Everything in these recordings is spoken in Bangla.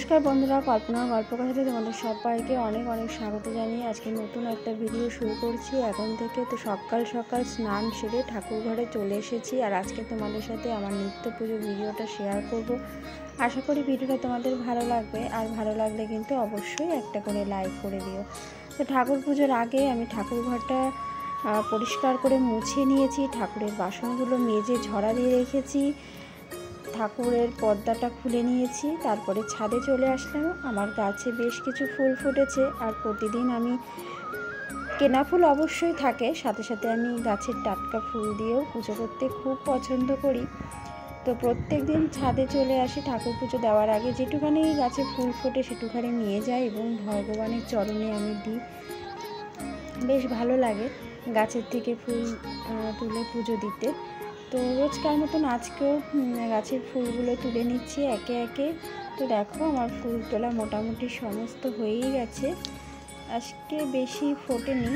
নমস্কার বন্ধুরা, কল্পনার গল্প কথাতে তোমাদের সবাইকে অনেক অনেক স্বাগত জানিয়ে আজকে নতুন একটা ভিডিও শুরু করছি এখন থেকে। তো সকাল সকাল স্নান সেরে ঠাকুর ঘরে চলে এসেছি আর আজকে তোমাদের সাথে আমার নিত্য পুজো ভিডিওটা শেয়ার করব। আশা করি ভিডিওটা তোমাদের ভালো লাগবে, আর ভালো লাগলে কিন্তু অবশ্যই একটা করে লাইক করে দিও। তো ঠাকুর পুজোর আগে আমি ঠাকুর ঘরটা পরিষ্কার করে মুছে নিয়েছি, ঠাকুরের বাসনগুলো মেজে ঝরা দিয়ে রেখেছি, ঠাকুরের পর্দাটা খুলে নিয়েছি, তারপরে ছাদে চলে আসলাম। আমার গাছে বেশ কিছু ফুল ফুটেছে আর প্রতিদিন আমি কেনা ফুল অবশ্যই থাকে, সাথে সাথে আমি গাছের টাটকা ফুল দিয়েও পুজো করতে খুব পছন্দ করি। তো প্রত্যেক দিন ছাদে চলে আসি ঠাকুর পুজো দেওয়ার আগে, যেটুখানি গাছে ফুল ফোটে সেটুখানি নিয়ে যাই এবং ভগবানের চরণে আমি দিই। বেশ ভালো লাগে গাছের থেকে ফুল তুলে পুজো দিতে। তো রোজকার মতন আজকেও গাছের ফুলগুলো তুলে নিচ্ছি একে একে। তো দেখো আমার ফুল তোলা মোটামুটি সমস্ত হয়েই গেছে, আজকে বেশি ফোটেনি,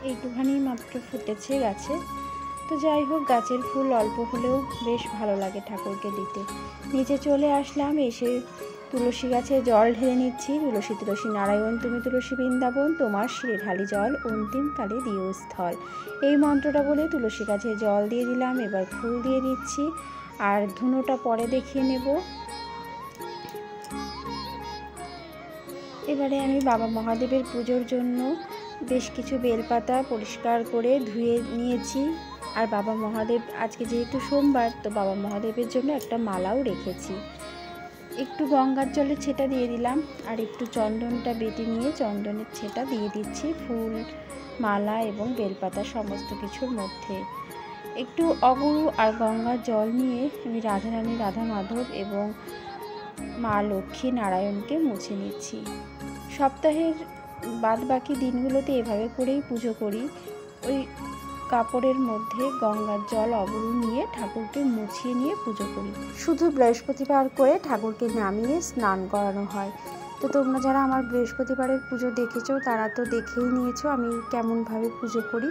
এইটুখানি মাত্র ফুটেছে গাছে। তো যাই হোক, গাছের ফুল অল্প হলেও বেশ ভালো লাগে ঠাকুরকে দিতে। নিচে চলে আসলাম, এসে তুলসী গাছে জল ঢেলে নিচ্ছি। তুলসী তুলসী নারায়ণ তুমি তুলসী বৃন্দাবন, তোমার শিরে ঢালি জল অন্তিমকালে দিও স্থল, এই মন্ত্রটা বলে তুলসী গাছে জল দিয়ে দিলাম। এবার ফুল দিয়ে দিচ্ছি আর ধুনোটা পরে দেখিয়ে নেব। এবারে আমি বাবা মহাদেবের পুজোর জন্য বেশ কিছু বেলপাতা পরিষ্কার করে ধুয়ে নিয়েছি। আর বাবা মহাদেব আজকে যেহেতু সোমবার, তো বাবা মহাদেবের জন্য একটা মালাও রেখেছি। একটু গঙ্গার জলের ছেটা দিয়ে দিলাম আর একটু চন্দনটা বেটে নিয়ে চন্দনের ছেটা দিয়ে দিচ্ছি ফুল, মালা এবং বেলপাতা সমস্ত কিছুর মধ্যে। একটু অগুরু আর গঙ্গার জল নিয়ে আমি রাধারানী, রাধা মাধব এবং মা লক্ষ্মী নারায়ণকে মুছে নিচ্ছি। সপ্তাহের বাদ বাকি দিনগুলোতে এভাবে করেই পুজো করি। ওই কাপড়ের মধ্যে গঙ্গার জল অগুরু নিয়ে ঠাকুরকে মুছিয়ে নিয়ে পুজো করি। শুধু বৃহস্পতিবার করে ঠাকুরকে নামিয়ে স্নান করানো হয়। তো তোমরা যারা আমার বৃহস্পতিবারের পুজো দেখেছো তারা তো দেখেই নিয়েছো আমি কেমনভাবে পুজো করি।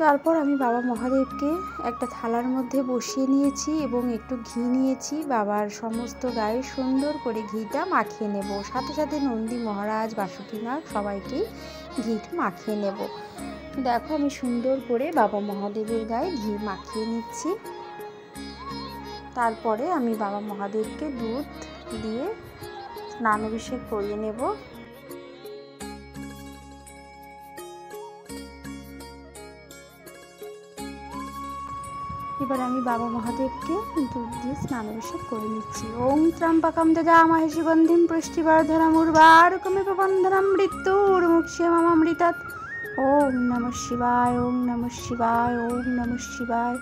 তারপর আমি বাবা মহাদেবকে একটা থালার মধ্যে বসিয়ে নিয়েছি এবং একটু ঘি নিয়েছি, বাবার সমস্ত গায়ে সুন্দর করে ঘিটা মাখিয়ে নেব। সাথে সাথে নন্দী মহারাজ, বাসুকিনাগ সবাইকেই ঘিটা মাখিয়ে নেব। দেখো আমি সুন্দর করে বাবা মহাদেবের গায়ে ঘি মাখিয়ে নিচ্ছি। তারপরে আমি বাবা মহাদেবকে দুধ দিয়ে স্নান অভিষেক করিয়ে নেব। এবার আমি বাবা মহাদেবকে দুধ দিয়ে স্নান অভিষেক করে নিচ্ছি। ওং ত্র্যম্বকম যজামহে সুগন্ধিম পুষ্টিবর্ধনম উর্বারুকমিব বন্ধনম মৃত্যুর্মুক্ষীয়মামৃতাৎ। ওম নমঃ শিবায়, ওম নমঃ শিবায়, ওম নমঃ শিবায়।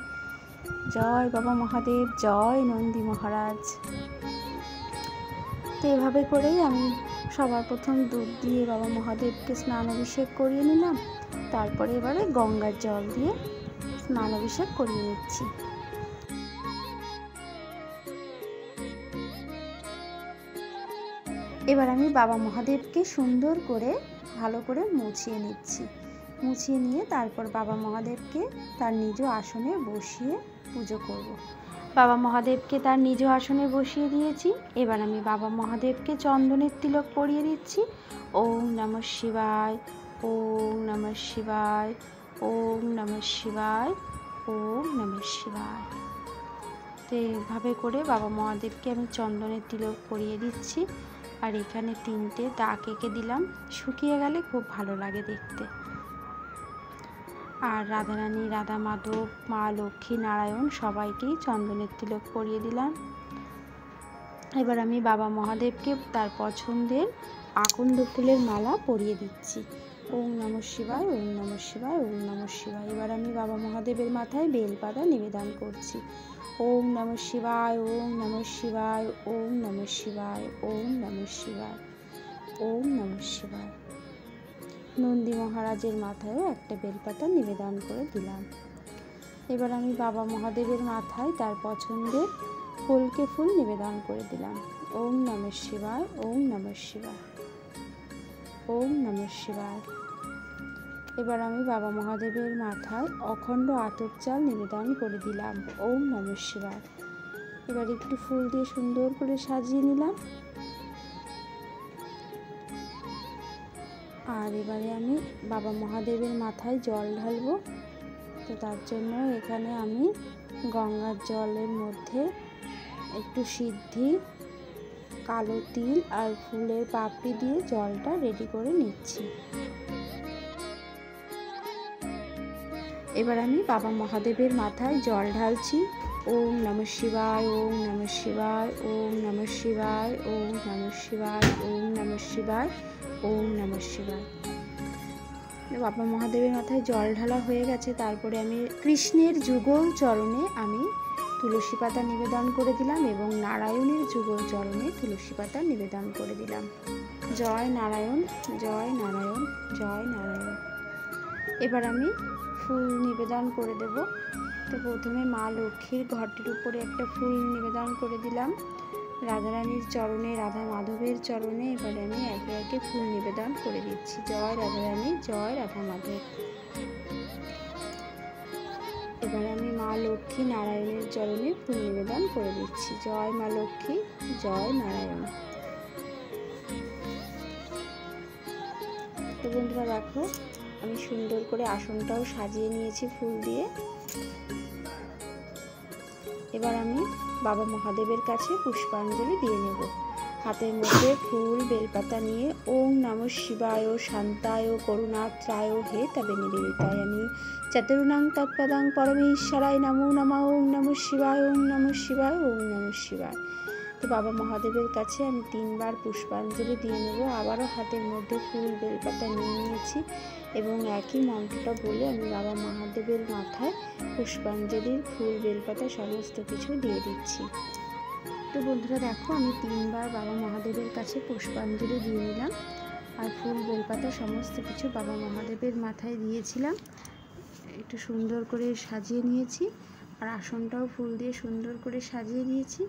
জয় বাবা মহাদেব, জয় নন্দী মহারাজ। তো এভাবে করেই আমি সবার প্রথম দুধ দিয়ে বাবা মহাদেবকে স্নান অভিষেক করিয়ে নিলাম। তারপরে এবারে গঙ্গার জল দিয়ে স্নান অভিষেক করিয়ে নিচ্ছি। এবার আমি বাবা মহাদেবকে সুন্দর করে ভালো করে মুছিয়ে নিচ্ছি। মুছিয়ে নিয়ে তারপর বাবা মহাদেবকে তার নিজ আসনে বসিয়ে পুজো করব। বাবা মহাদেবকে তার নিজ আসনে বসিয়ে দিয়েছি। এবার আমি বাবা মহাদেবকে চন্দনের তিলক পরিয়ে দিচ্ছি। ওম নমঃ শিবায়, ওম নমঃ শিবায়, ওম নমঃ শিবায়, ওম নমঃ শিবায়। তো এইভাবে করে বাবা মহাদেবকে আমি চন্দনের তিলক পরিয়ে দিচ্ছি। আর এখানে 3টে দাগ এঁকে দিলাম, শুকিয়ে গেলে খুব ভালো লাগে দেখতে। আর রাধারানী, রাধা মাধব, মা লক্ষ্মী নারায়ণ সবাইকেই চন্দনের তিলক পরিয়ে দিলাম। এবার আমি বাবা মহাদেবকে তার পছন্দের আকন্দ ফুলের মালা পরিয়ে দিচ্ছি। ওম নমঃ শিবায়, ওম নমঃ শিবায়, ওম নমঃ শিবায়। এবার আমি বাবা মহাদেবের মাথায় বেলপাতা নিবেদন করছি। ওম নমঃ শিবায়, ওম নমঃ শিবায়, ওম নমঃ শিবায়, ওম নমঃ শিবায়, ওম নমঃ শিবায়। নন্দী মহারাজের মাথায়ও একটা বেলপাতা নিবেদন করে দিলাম। এবার আমি বাবা মহাদেবের মাথায় তার পছন্দের কলকে ফুল নিবেদন করে দিলাম। ওম নমঃ শিবায়, ওম নমঃ শিবায়, ওম নমঃ শিবায়। এবার আমি বাবা মহাদেবের মাথায় অখণ্ড আতপ চাল নিবেদন করে দিলাম। ওম নমঃ শিবায়। এবার একটু ফুল দিয়ে সুন্দর করে সাজিয়ে নিলাম। আর এবারে আমি বাবা মহাদেবের মাথায় জল ঢালবো। তো তার জন্য এখানে আমি গঙ্গার জলের মধ্যে একটু সিদ্ধি, কালো তিল আর ফুলের পাপড়ি দিয়ে জলটা রেডি করে নিচ্ছি। এবার আমি বাবা মহাদেবের মাথায় জল ঢালছি। ওম নমঃ শিবায়, ওম নমঃ শিবায়, ওম নমঃ শিবায়, ওম নমঃ শিবায়, ওম নমঃ শিবায়, ওম নমঃ শিবায়। বাবা মহাদেবের মাথায় জল ঢালা হয়ে গেছে। তারপরে আমি কৃষ্ণের যুগল চরণে আমি তুলসী পাতা নিবেদন করে দিলাম এবং নারায়ণের যুগল চরণে তুলসী পাতা নিবেদন করে দিলাম। জয় নারায়ণ, জয় নারায়ণ, জয় নারায়ণ। এবার আমি ফুল নিবেদন করে দেব। তো প্রথমে মা লক্ষ্মীর ঘরটির উপরে একটা ফুল নিবেদন করে দিলাম, রাধারানীর চরণে, রাধা মাধবের চরণে। এবারে আমি একে একে ফুল নিবেদন করে দিচ্ছি। জয় রাধারানী, জয় রাধা মাধব। এবারে আমি মা লক্ষ্মী নারায়ণের চরণে ফুল নিবেদন করে দিচ্ছি। জয় মা লক্ষ্মী, জয় নারায়ণ। তো বন্ধুরা দেখো, আমি সুন্দর করে আসনটাও সাজিয়ে নিয়েছি ফুল দিয়ে। এবার আমি বাবা মহাদেবের কাছে পুষ্পাঞ্জলি দিয়ে নেব। হাতের মধ্যে ফুল বেলপাতা নিয়ে ওম নমঃ শিবায় শান্তায় করুণাত্রায় হে তবে নিবেদিতায় আমি চতুর্ণাং তৎপদাং পরমেশ্বরায় নমো নমঃ। ওম নমঃ শিবায়, ওম নমঃ শিবায়, ওম নমঃ শিবায়। তো বাবা মহাদেবের কাছে আমি 3 বার পুষ্পাঞ্জলি দিয়ে নেব। আবারও হাতের মধ্যে ফুল বেলপাতা নিয়ে নিয়েছি এবং একই মন্ত্রটা বলে আমি বাবা মহাদেবের মাথায় পুষ্পাঞ্জলির ফুল বেলপাতা সমস্ত কিছু দিয়ে দিচ্ছি। তো বন্ধুরা দেখো, আমি 3 বার বাবা মহাদেবের কাছে পুষ্পাঞ্জলি দিয়ে নিলাম আর ফুল বেলপাতা সমস্ত কিছু বাবা মহাদেবের মাথায় দিয়েছিলাম। একটু সুন্দর করে সাজিয়ে নিয়েছি আর আসনটাও ফুল দিয়ে সুন্দর করে সাজিয়ে নিয়েছি।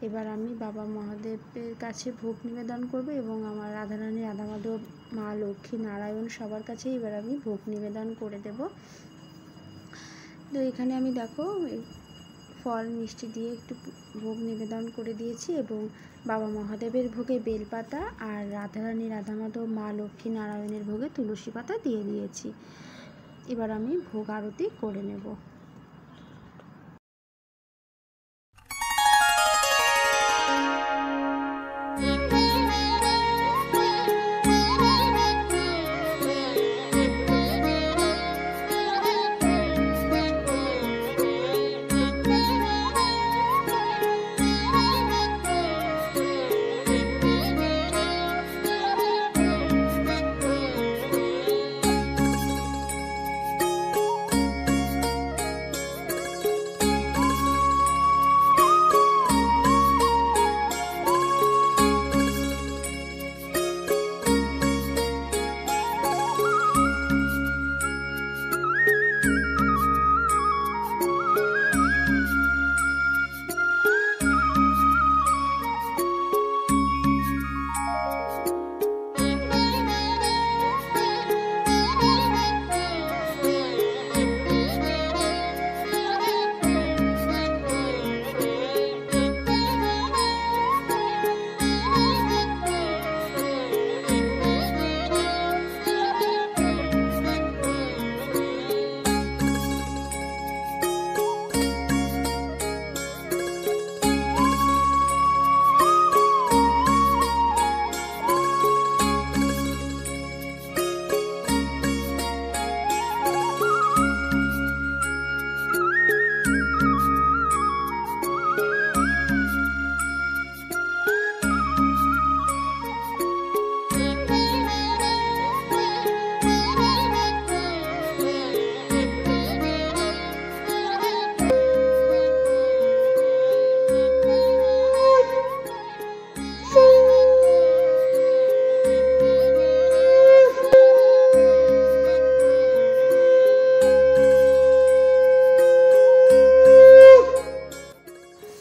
এবার আমি বাবা মহাদেবের কাছে ভোগ নিবেদন করব এবং আমার রাধারানী, রাধা মাধব, মা লক্ষ্মী, নারায়ণ সবার কাছে এবার আমি ভোগ নিবেদন করে দেব। তো এখানে আমি দেখো ফল মিষ্টি দিয়ে একটু ভোগ নিবেদন করে দিয়েছি এবং বাবা মহাদেবের ভোগে বেলপাতা আর রাধারানী, রাধা মাধব, মা লক্ষ্মী, নারায়ণের ভোগে তুলসী পাতা দিয়ে দিয়েছি। এবার আমি ভোগ আরতি করে নেব।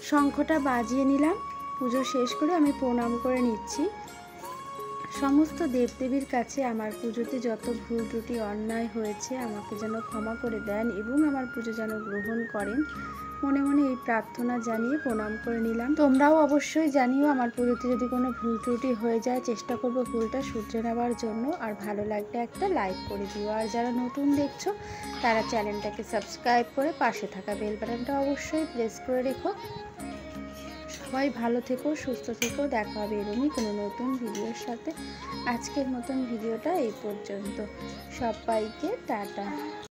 শঙ্খটা বাজিয়ে নিলাম। পুজো শেষ করে আমি প্রণাম করে নিচ্ছি। সমস্ত দেবদেবীর কাছে আমার পুজোতে যত ভুল ত্রুটি অন্যায় হয়েছে আমাকে যেন ক্ষমা করে দেন এবং আমার পুজো যেন গ্রহণ করেন। মনে মনে এই প্রার্থনা জানিয়ে প্রণাম করে নিলাম। তোমরাও অবশ্যই জানিও আমার পুজোতে যদি কোনো ভুল ত্রুটি হয়ে যায়, চেষ্টা করবো ভুলটা শুধরে নেওয়ার জন্য। আর ভালো লাগলে একটা লাইক করে দিও। আর যারা নতুন দেখছো তারা চ্যানেলটাকে সাবস্ক্রাইব করে পাশে থাকা বেল বাটনটা অবশ্যই প্রেস করে রেখো। সবাই ভালো থেকো, সুস্থ থেকো। দেখা হবে এরকমই কোনো নতুন ভিডিওর সাথে। আজকের মতন ভিডিওটা এই পর্যন্ত। সবাইকে টাটা।